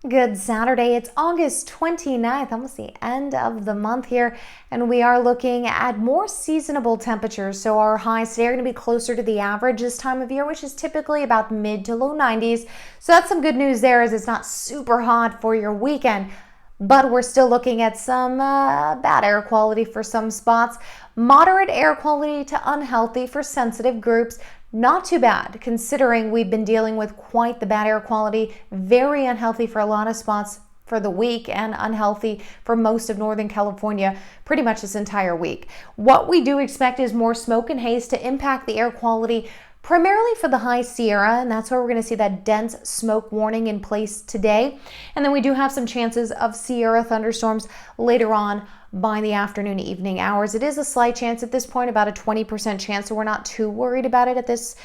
Good Saturday. It's August 29th, almost the end of the month here, and we are looking at more seasonable temperatures. So our highs today are going to be closer to the average this time of year, which is typically about mid to low 90s. So that's some good news there, as it's not super hot for your weekend. But we're still looking at some bad air quality for some spots. Moderate air quality to unhealthy for sensitive groups. Not too bad, considering we've been dealing with quite the bad air quality. Very unhealthy for a lot of spots for the week and unhealthy for most of Northern California pretty much this entire week. What we do expect is more smoke and haze to impact the air quality primarily for the high Sierra, and that's where we're going to see that dense smoke warning in place today. And then we do have some chances of Sierra thunderstorms later on by the afternoon, evening hours. It is a slight chance at this point, about a 20% chance, so we're not too worried about it at this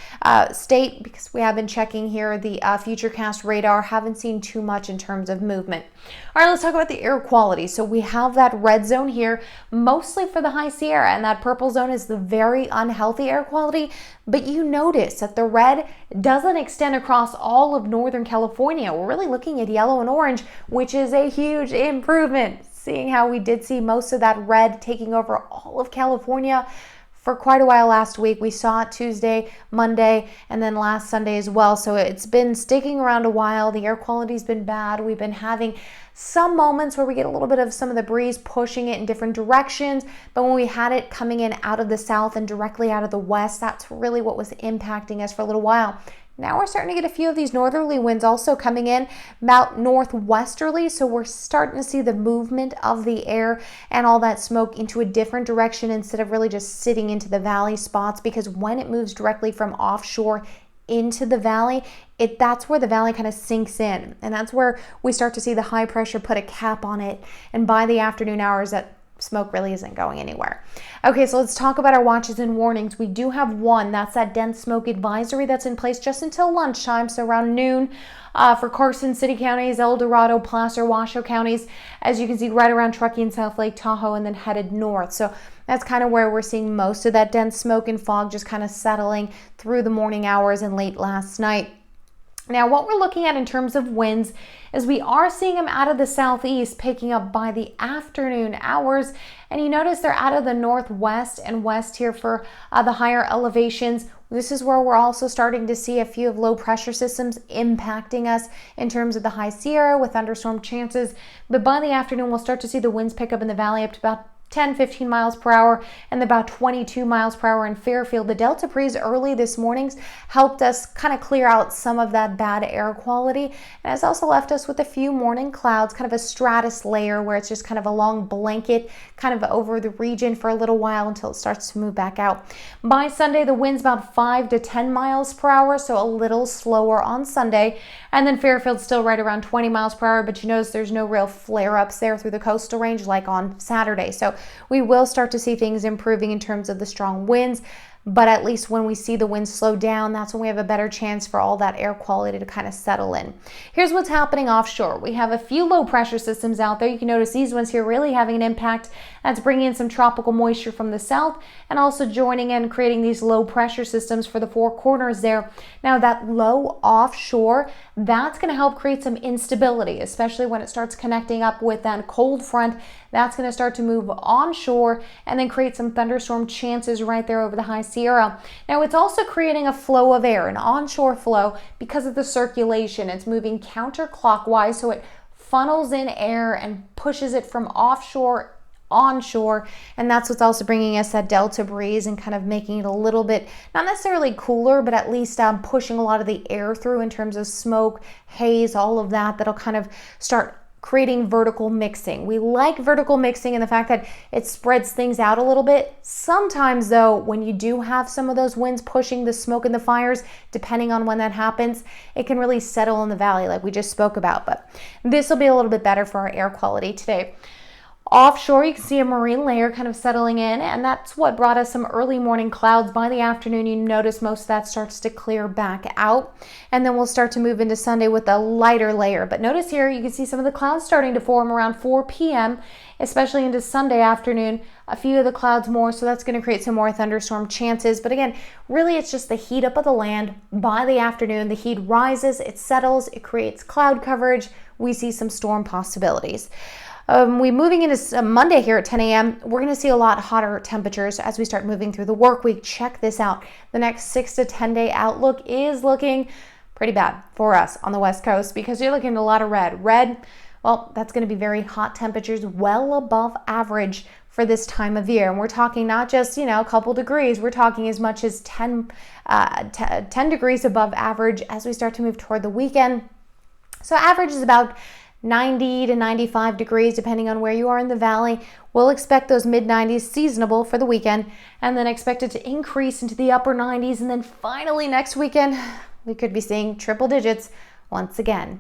state, because we have been checking here the Futurecast radar, haven't seen too much in terms of movement. All right, let's talk about the air quality. So we have that red zone here, mostly for the high Sierra, and that purple zone is the very unhealthy air quality. But you notice that the red doesn't extend across all of Northern California. We're really looking at yellow and orange, which is a huge improvement. Seeing how we did see most of that red taking over all of California for quite a while last week. We saw it Tuesday, Monday, and then last Sunday as well. So it's been sticking around a while. The air quality's been bad. We've been having some moments where we get a little bit of some of the breeze pushing it in different directions. But when we had it coming in out of the south and directly out of the west, that's really what was impacting us for a little while. Now we're starting to get a few of these northerly winds also coming in, about northwesterly, so we're starting to see the movement of the air and all that smoke into a different direction instead of really just sitting into the valley spots, because when it moves directly from offshore into the valley, that's where the valley kind of sinks in, and that's where we start to see the high pressure put a cap on it, and by the afternoon hours that smoke really isn't going anywhere. Okay, so let's talk about our watches and warnings. We do have one. That's that dense smoke advisory that's in place just until lunchtime, so around noon for Carson City counties, El Dorado, Placer, Washoe counties, as you can see right around Truckee and South Lake Tahoe, and then headed north. So that's kind of where we're seeing most of that dense smoke and fog just kind of settling through the morning hours and late last night. Now, what we're looking at in terms of winds is we are seeing them out of the southeast picking up by the afternoon hours. And you notice they're out of the northwest and west here for the higher elevations. This is where we're also starting to see a few of low pressure systems impacting us in terms of the high Sierra with thunderstorm chances. But by the afternoon, we'll start to see the winds pick up in the valley up to about 10-15 miles per hour and about 22 miles per hour in Fairfield. The Delta breeze early this morning helped us kind of clear out some of that bad air quality, and has also left us with a few morning clouds, kind of a stratus layer where it's just kind of a long blanket kind of over the region for a little while until it starts to move back out. By Sunday, the wind's about 5 to 10 miles per hour, so a little slower on Sunday, and then Fairfield's still right around 20 miles per hour, but you notice there's no real flare-ups there through the coastal range like on Saturday. So we will start to see things improving in terms of the strong winds, but at least when we see the winds slow down, that's when we have a better chance for all that air quality to kind of settle in. Here's what's happening offshore. We have a few low pressure systems out there. You can notice these ones here really having an impact. That's bringing in some tropical moisture from the south and also joining in creating these low pressure systems for the four corners there. Now that low offshore, that's going to help create some instability, especially when it starts connecting up with that cold front. That's going to start to move onshore and then create some thunderstorm chances right there over the high Sierra. Now it's also creating a flow of air, an onshore flow, because of the circulation. It's moving counterclockwise, so it funnels in air and pushes it from offshore onshore, and that's what's also bringing us that delta breeze and kind of making it a little bit, not necessarily cooler, but at least pushing a lot of the air through in terms of smoke, haze, all of that. That'll kind of start creating vertical mixing. We like vertical mixing and the fact that it spreads things out a little bit. Sometimes though, when you do have some of those winds pushing the smoke and the fires, depending on when that happens, it can really settle in the valley like we just spoke about. But this will be a little bit better for our air quality today. Offshore, you can see a marine layer kind of settling in, and that's what brought us some early morning clouds. By the afternoon, you notice most of that starts to clear back out, and then we'll start to move into Sunday with a lighter layer. But notice here, you can see some of the clouds starting to form around 4 p.m., especially into Sunday afternoon, a few of the clouds more, so that's going to create some more thunderstorm chances. But again, really it's just the heat up of the land. By the afternoon, the heat rises, it settles, it creates cloud coverage. We see some storm possibilities. We moving into Monday here at 10 a.m. We're going to see a lot hotter temperatures as we start moving through the work week. Check this out. The next 6 to 10 day outlook is looking pretty bad for us on the West Coast because you're looking at a lot of red. Red, well, that's going to be very hot temperatures, well above average for this time of year. And we're talking not just, a couple degrees. We're talking as much as 10 degrees above average as we start to move toward the weekend. So average is about 90 to 95 degrees, depending on where you are in the valley. We'll expect those mid-90s seasonable for the weekend, and then expect it to increase into the upper 90s. And then finally next weekend, we could be seeing triple digits once again.